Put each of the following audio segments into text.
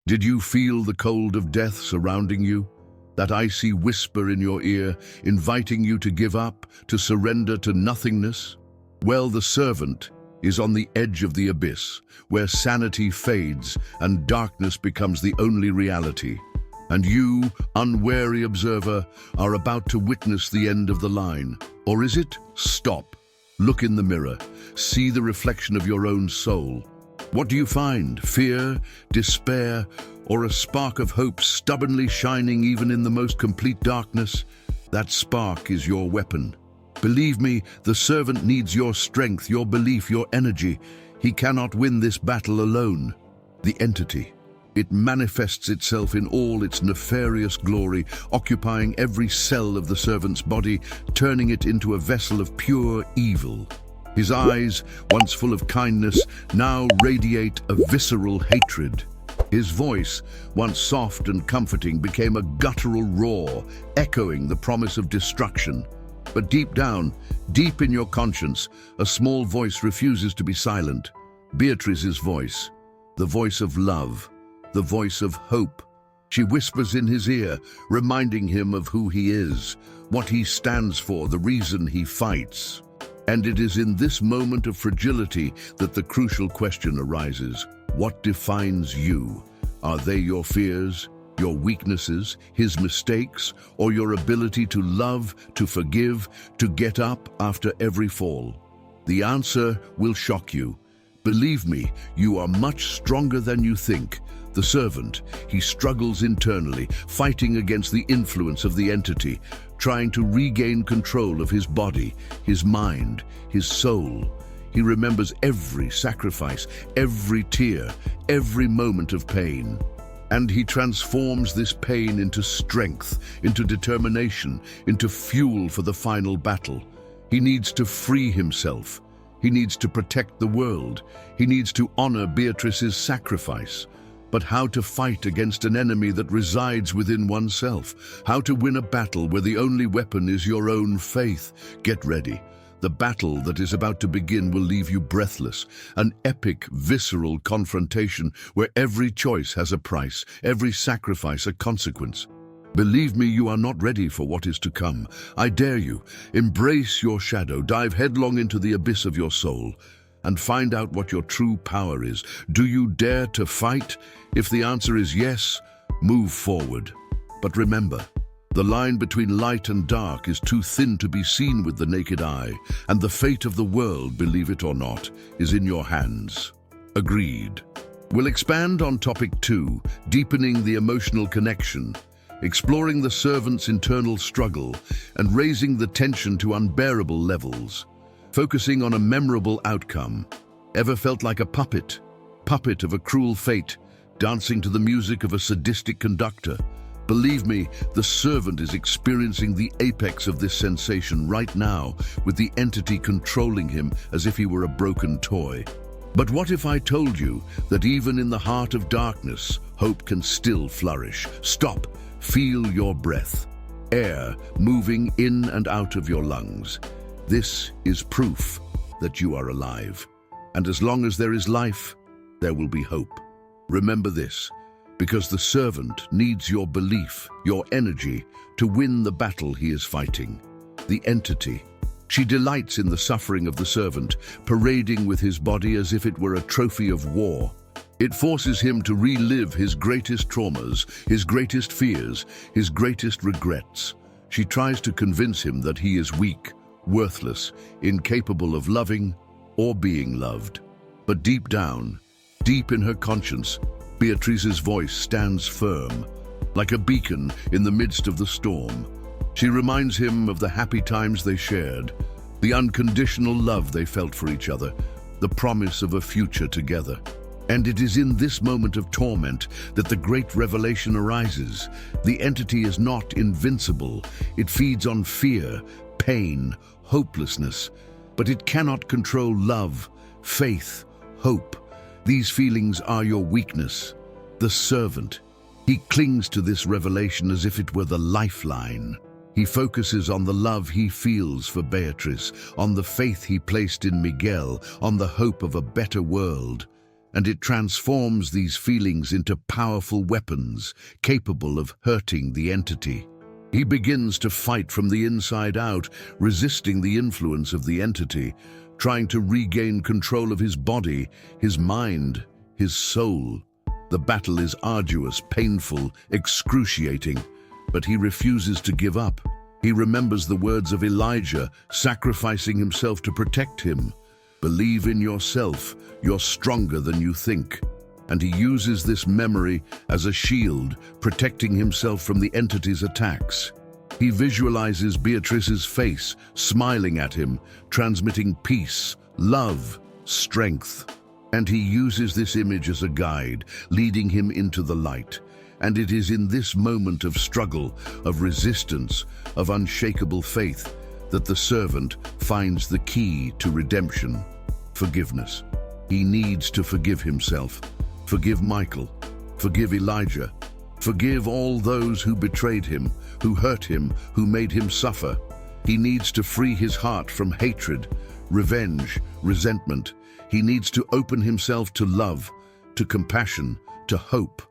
Did you feel the cold of death surrounding you? That icy whisper in your ear, inviting you to give up, to surrender to nothingness? Well, the servant is on the edge of the abyss, where sanity fades and darkness becomes the only reality. And you, unwary observer, are about to witness the end of the line. Or is it? Stop. Look in the mirror. See the reflection of your own soul. What do you find? Fear, despair, or a spark of hope stubbornly shining even in the most complete darkness? That spark is your weapon. Believe me, the servant needs your strength, your belief, your energy. He cannot win this battle alone. The entity. It manifests itself in all its nefarious glory, occupying every cell of the servant's body, turning it into a vessel of pure evil. His eyes, once full of kindness, now radiate a visceral hatred. His voice, once soft and comforting, became a guttural roar, echoing the promise of destruction. But deep down, deep in your conscience, a small voice refuses to be silent. Beatriz's voice, the voice of love, the voice of hope. She whispers in his ear, reminding him of who he is, what he stands for, the reason he fights. And it is in this moment of fragility that the crucial question arises. What defines you? Are they your fears, your weaknesses, his mistakes, or your ability to love, to forgive, to get up after every fall? The answer will shock you. Believe me, you are much stronger than you think. The servant, he struggles internally, fighting against the influence of the entity, trying to regain control of his body, his mind, his soul. He remembers every sacrifice, every tear, every moment of pain. And he transforms this pain into strength, into determination, into fuel for the final battle. He needs to free himself. He needs to protect the world. He needs to honor Beatriz's sacrifice. But how to fight against an enemy that resides within oneself? How to win a battle where the only weapon is your own faith? Get ready. The battle that is about to begin will leave you breathless. An epic, visceral confrontation where every choice has a price, every sacrifice a consequence. Believe me, you are not ready for what is to come. I dare you, embrace your shadow, dive headlong into the abyss of your soul, and find out what your true power is. Do you dare to fight? If the answer is yes, move forward. But remember, the line between light and dark is too thin to be seen with the naked eye, and the fate of the world, believe it or not, is in your hands. Agreed. We'll expand on topic 2, deepening the emotional connection, exploring the servant's internal struggle, and raising the tension to unbearable levels. Focusing on a memorable outcome. Ever felt like a puppet of a cruel fate, dancing to the music of a sadistic conductor? Believe me, the servant is experiencing the apex of this sensation right now, with the entity controlling him as if he were a broken toy. But what if I told you that even in the heart of darkness, hope can still flourish? Stop, feel your breath, air moving in and out of your lungs. This is proof that you are alive. And as long as there is life, there will be hope. Remember this, because the servant needs your belief, your energy, to win the battle he is fighting. The entity. She delights in the suffering of the servant, parading with his body as if it were a trophy of war. It forces him to relive his greatest traumas, his greatest fears, his greatest regrets. She tries to convince him that he is weak, worthless, incapable of loving or being loved. But deep down, deep in her conscience, Beatriz's voice stands firm, like a beacon in the midst of the storm. She reminds him of the happy times they shared, the unconditional love they felt for each other, the promise of a future together. And it is in this moment of torment that the great revelation arises. The entity is not invincible. It feeds on fear, pain, hopelessness, but it cannot control love, faith, hope. These feelings are your weakness. The servant, he clings to this revelation as if it were the lifeline. He focuses on the love he feels for Beatriz, on the faith he placed in Miguel, on the hope of a better world. and it transforms these feelings into powerful weapons capable of hurting the entity. He begins to fight from the inside out, resisting the influence of the entity, trying to regain control of his body, his mind, his soul. The battle is arduous, painful, excruciating, but he refuses to give up. He remembers the words of Elijah, sacrificing himself to protect him. Believe in yourself, you're stronger than you think. And he uses this memory as a shield, protecting himself from the entity's attacks. He visualizes Beatrice's face, smiling at him, transmitting peace, love, strength. And he uses this image as a guide, leading him into the light. And it is in this moment of struggle, of resistance, of unshakable faith, that the servant finds the key to redemption: forgiveness. He needs to forgive himself. Forgive Michael. Forgive Elijah. Forgive all those who betrayed him, who hurt him, who made him suffer. He needs to free his heart from hatred, revenge, resentment. He needs to open himself to love, to compassion, to hope.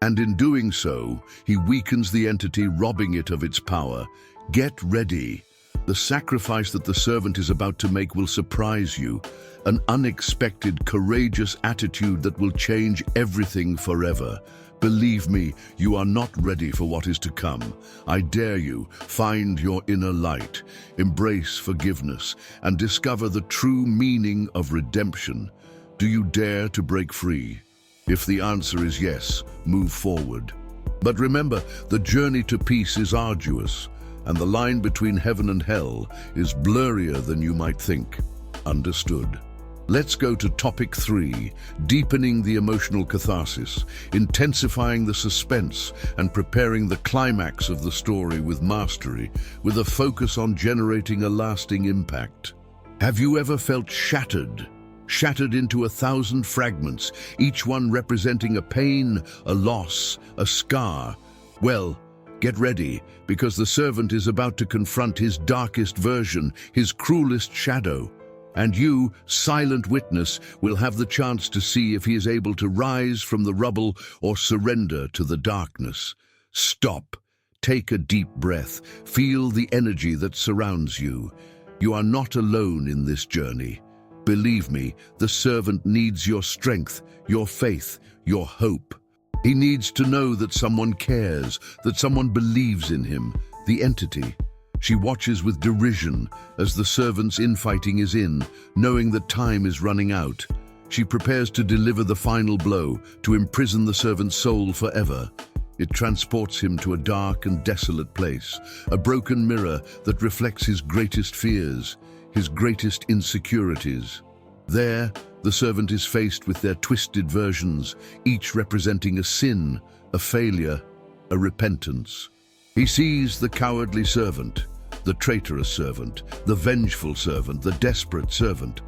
And in doing so, he weakens the entity, robbing it of its power. Get ready. The sacrifice that the servant is about to make will surprise you. An unexpected, courageous attitude that will change everything forever. Believe me, you are not ready for what is to come. I dare you, find your inner light, embrace forgiveness, and discover the true meaning of redemption. Do you dare to break free? If the answer is yes, move forward. But remember, the journey to peace is arduous, and the line between heaven and hell is blurrier than you might think. Understood. Let's go to topic 3, deepening the emotional catharsis, intensifying the suspense, and preparing the climax of the story with mastery, with a focus on generating a lasting impact. Have you ever felt shattered? Shattered into 1,000 fragments, each one representing a pain, a loss, a scar? Well, get ready, because the servant is about to confront his darkest version, his cruelest shadow. And you, silent witness, will have the chance to see if he is able to rise from the rubble or surrender to the darkness. Stop. Take a deep breath. Feel the energy that surrounds you. You are not alone in this journey. Believe me, the servant needs your strength, your faith, your hope. He needs to know that someone cares, that someone believes in him, the entity. She watches with derision as the servant's infighting is in, knowing that time is running out. She prepares to deliver the final blow, to imprison the servant's soul forever. It transports him to a dark and desolate place, a broken mirror that reflects his greatest fears, his greatest insecurities. There, the servant is faced with their twisted versions, each representing a sin, a failure, a repentance. He sees the cowardly servant, the traitorous servant, the vengeful servant, the desperate servant,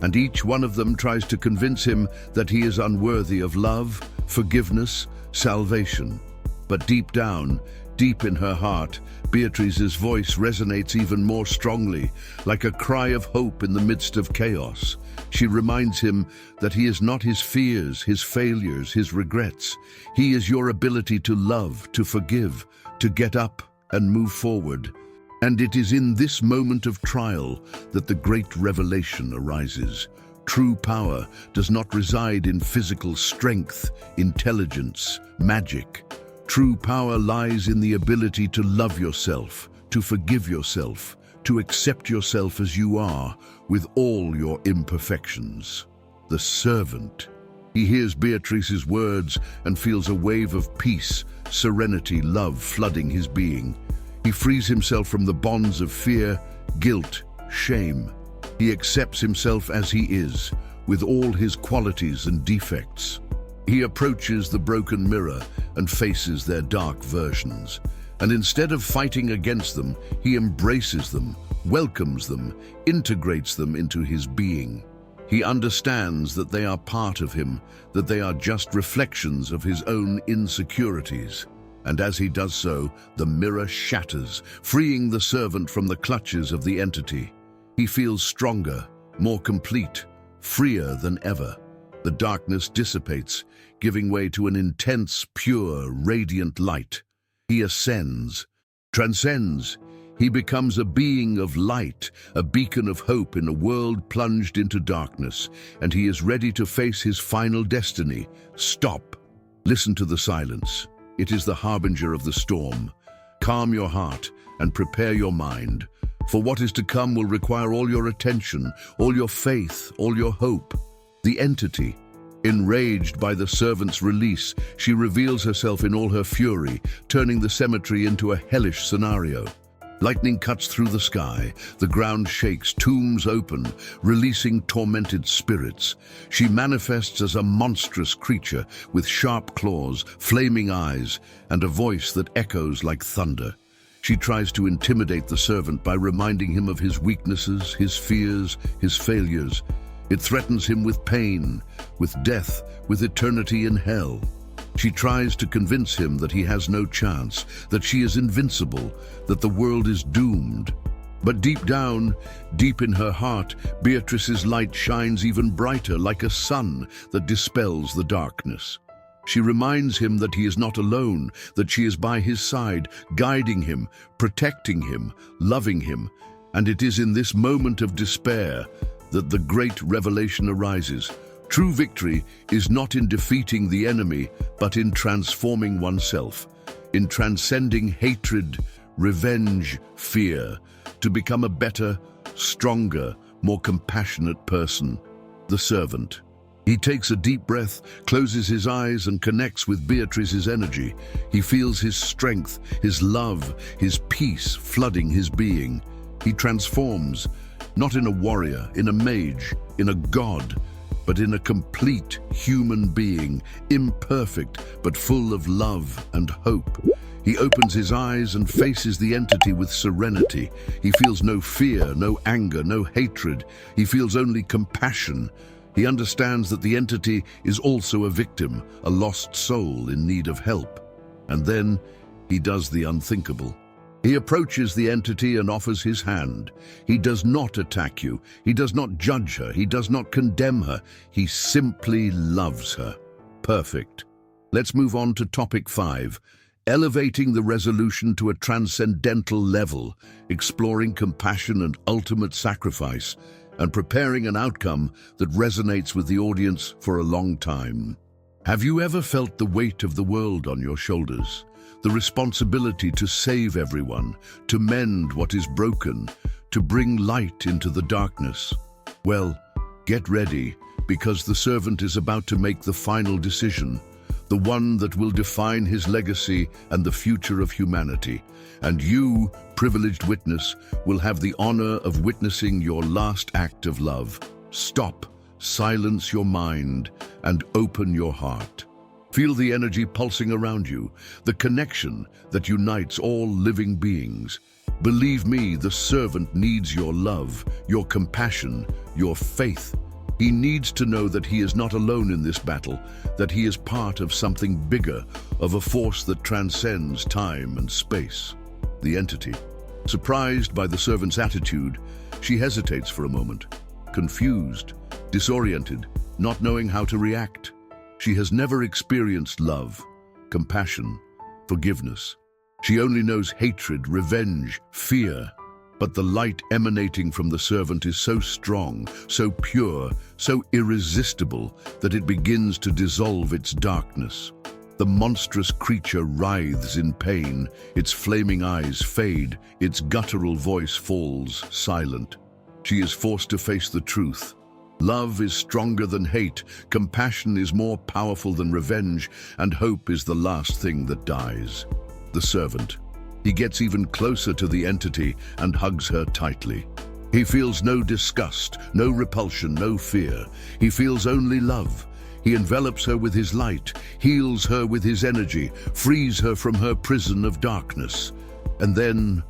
and each one of them tries to convince him that he is unworthy of love, forgiveness, salvation. But deep down, deep in her heart, Beatrice's voice resonates even more strongly, like a cry of hope in the midst of chaos. She reminds him that he is not his fears, his failures, his regrets. He is your ability to love, to forgive, to get up and move forward. And it is in this moment of trial that the great revelation arises. True power does not reside in physical strength, intelligence, magic. True power lies in the ability to love yourself, to forgive yourself, to accept yourself as you are, with all your imperfections. The servant. He hears Beatrice's words and feels a wave of peace, serenity, love flooding his being. He frees himself from the bonds of fear, guilt, shame. He accepts himself as he is, with all his qualities and defects. He approaches the broken mirror and faces their dark versions. And instead of fighting against them, he embraces them, welcomes them, integrates them into his being. He understands that they are part of him, that they are just reflections of his own insecurities. And as he does so, the mirror shatters, freeing the servant from the clutches of the entity. He feels stronger, more complete, freer than ever. The darkness dissipates, giving way to an intense, pure, radiant light. He ascends, transcends. He becomes a being of light, a beacon of hope in a world plunged into darkness, and he is ready to face his final destiny. Stop. Listen to the silence. It is the harbinger of the storm. Calm your heart and prepare your mind, for what is to come will require all your attention, all your faith, all your hope. The entity. Enraged by the servant's release, she reveals herself in all her fury, turning the cemetery into a hellish scenario. Lightning cuts through the sky, the ground shakes, tombs open, releasing tormented spirits. She manifests as a monstrous creature with sharp claws, flaming eyes, and a voice that echoes like thunder. She tries to intimidate the servant by reminding him of his weaknesses, his fears, his failures. It threatens him with pain, with death, with eternity in hell. She tries to convince him that he has no chance, that she is invincible, that the world is doomed. But deep down, deep in her heart, Beatrice's light shines even brighter, like a sun that dispels the darkness. She reminds him that he is not alone, that she is by his side, guiding him, protecting him, loving him. And it is in this moment of despair that the great revelation arises. True victory is not in defeating the enemy, but in transforming oneself, in transcending hatred, revenge, fear, to become a better, stronger, more compassionate person. The servant. He takes a deep breath, closes his eyes, and connects with Beatrice's energy. He feels his strength, his love, his peace flooding his being. He transforms, not in a warrior, in a mage, in a god, but in a complete human being, imperfect but full of love and hope. He opens his eyes and faces the entity with serenity. He feels no fear, no anger, no hatred. He feels only compassion. He understands that the entity is also a victim, a lost soul in need of help. And then he does the unthinkable. He approaches the entity and offers his hand. He does not attack you. He does not judge her. He does not condemn her. He simply loves her. Perfect. Let's move on to topic 5. Elevating the resolution to a transcendental level, exploring compassion and ultimate sacrifice, and preparing an outcome that resonates with the audience for a long time. Have you ever felt the weight of the world on your shoulders? The responsibility to save everyone, to mend what is broken, to bring light into the darkness? Well, get ready, because the servant is about to make the final decision, the one that will define his legacy and the future of humanity. And you, privileged witness, will have the honor of witnessing your last act of love. Stop, silence your mind, and open your heart. Feel the energy pulsing around you, the connection that unites all living beings. Believe me, the servant needs your love, your compassion, your faith. He needs to know that he is not alone in this battle, that he is part of something bigger, of a force that transcends time and space. The entity. Surprised by the servant's attitude, she hesitates for a moment, confused, disoriented, not knowing how to react. She has never experienced love, compassion, forgiveness. She only knows hatred, revenge, fear. But the light emanating from the servant is so strong, so pure, so irresistible that it begins to dissolve its darkness. The monstrous creature writhes in pain, its flaming eyes fade, its guttural voice falls silent. She is forced to face the truth. Love is stronger than hate, compassion is more powerful than revenge, and hope is the last thing that dies. The servant. He gets even closer to the entity and hugs her tightly. He feels no disgust, no repulsion, no fear. He feels only love. He envelops her with his light, heals her with his energy, frees her from her prison of darkness. And then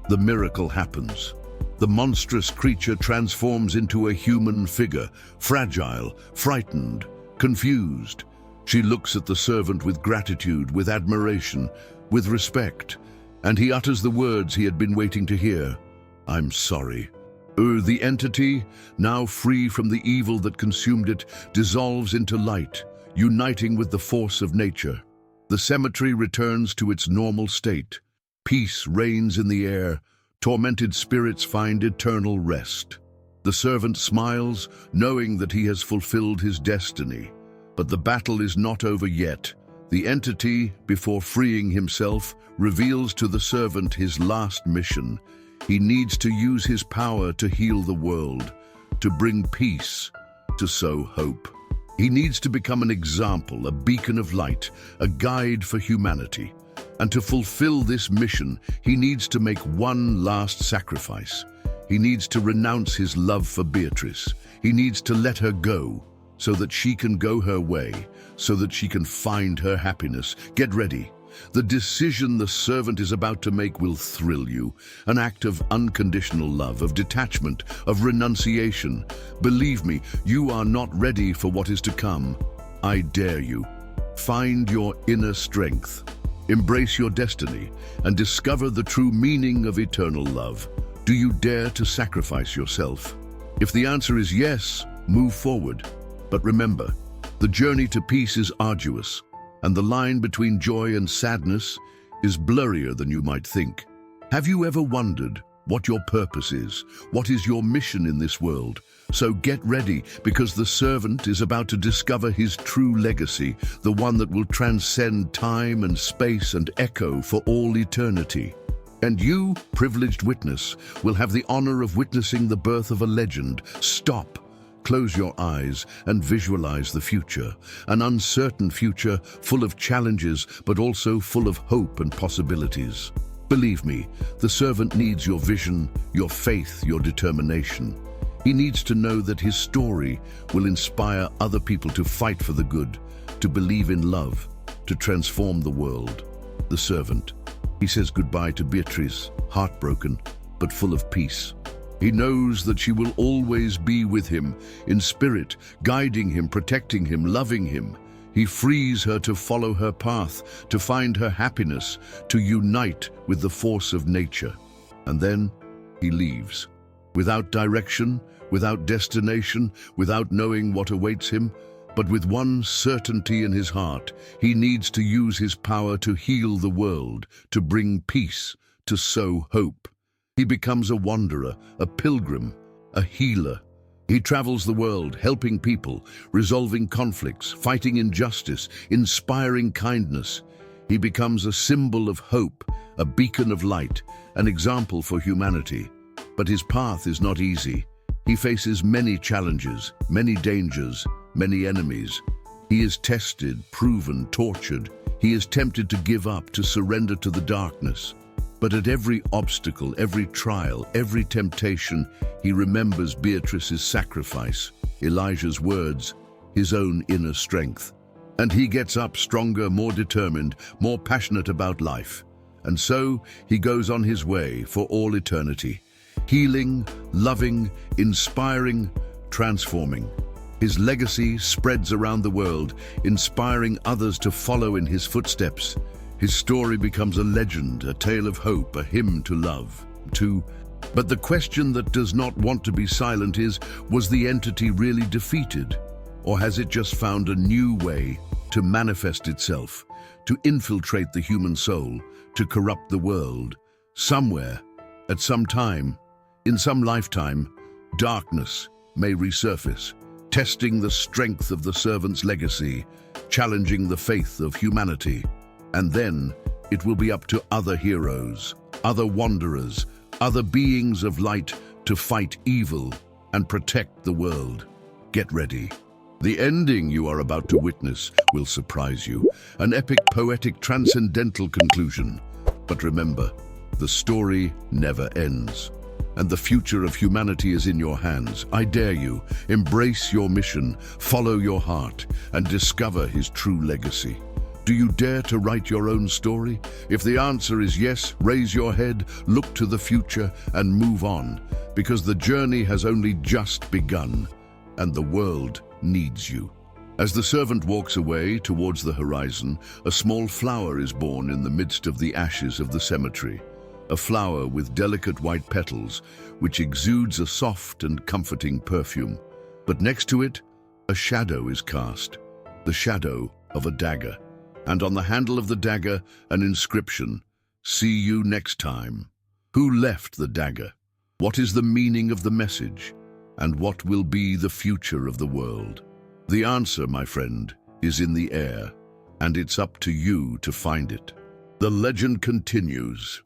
the miracle happens. The monstrous creature transforms into a human figure, fragile, frightened, confused. She looks at the servant with gratitude, with admiration, with respect, and he utters the words he had been waiting to hear. "I'm sorry." The entity, now free from the evil that consumed it, dissolves into light, uniting with the force of nature. The cemetery returns to its normal state. Peace reigns in the air. Tormented spirits find eternal rest. The servant smiles, knowing that he has fulfilled his destiny. But the battle is not over yet. The entity, before freeing himself, reveals to the servant his last mission. He needs to use his power to heal the world, to bring peace, to sow hope. He needs to become an example, a beacon of light, a guide for humanity. And to fulfill this mission, he needs to make one last sacrifice. He needs to renounce his love for Beatriz. He needs to let her go, so that she can go her way, so that she can find her happiness. Get ready. The decision the servant is about to make will thrill you. An act of unconditional love, of detachment, of renunciation. Believe me, you are not ready for what is to come. I dare you. Find your inner strength. Embrace your destiny and discover the true meaning of eternal love. Do you dare to sacrifice yourself? If the answer is yes, move forward. But remember, the journey to peace is arduous, and the line between joy and sadness is blurrier than you might think. Have you ever wondered what your purpose is? What is your mission in this world? So get ready, because the servant is about to discover his true legacy, the one that will transcend time and space and echo for all eternity. And you, privileged witness, will have the honor of witnessing the birth of a legend. Stop. Close your eyes and visualize the future, an uncertain future full of challenges, but also full of hope and possibilities. Believe me, the servant needs your vision, your faith, your determination. He needs to know that his story will inspire other people to fight for the good, to believe in love, to transform the world. The servant. He says goodbye to Beatriz, heartbroken, but full of peace. He knows that she will always be with him, in spirit, guiding him, protecting him, loving him. He frees her to follow her path, to find her happiness, to unite with the force of nature. And then he leaves. Without direction, without destination, without knowing what awaits him, but with one certainty in his heart: he needs to use his power to heal the world, to bring peace, to sow hope. He becomes a wanderer, a pilgrim, a healer. He travels the world, helping people, resolving conflicts, fighting injustice, inspiring kindness. He becomes a symbol of hope, a beacon of light, an example for humanity. But his path is not easy. He faces many challenges, many dangers, many enemies. He is tested, proven, tortured. He is tempted to give up, to surrender to the darkness. But at every obstacle, every trial, every temptation, he remembers Beatriz's sacrifice, Elijah's words, his own inner strength. And he gets up stronger, more determined, more passionate about life. And so he goes on his way for all eternity, healing, loving, inspiring, transforming. His legacy spreads around the world, inspiring others to follow in his footsteps. His story becomes a legend, a tale of hope, a hymn to love, But the question that does not want to be silent is, was the entity really defeated? Or has it just found a new way to manifest itself, to infiltrate the human soul, to corrupt the world? Somewhere, at some time, in some lifetime, darkness may resurface, testing the strength of the servant's legacy, challenging the faith of humanity. And then it will be up to other heroes, other wanderers, other beings of light to fight evil and protect the world. Get ready. The ending you are about to witness will surprise you, an epic, poetic, transcendental conclusion. But remember, the story never ends, and the future of humanity is in your hands. I dare you, embrace your mission, follow your heart, and discover his true legacy. Do you dare to write your own story? If the answer is yes, raise your head, look to the future, and move on, because the journey has only just begun, and the world needs you. As the servant walks away towards the horizon, a small flower is born in the midst of the ashes of the cemetery. a flower with delicate white petals which exudes a soft and comforting perfume. But next to it, a shadow is cast, the shadow of a dagger. And on the handle of the dagger, an inscription, "See you next time." Who left the dagger? What is the meaning of the message? And what will be the future of the world? The answer, my friend, is in the air, and it's up to you to find it. The legend continues.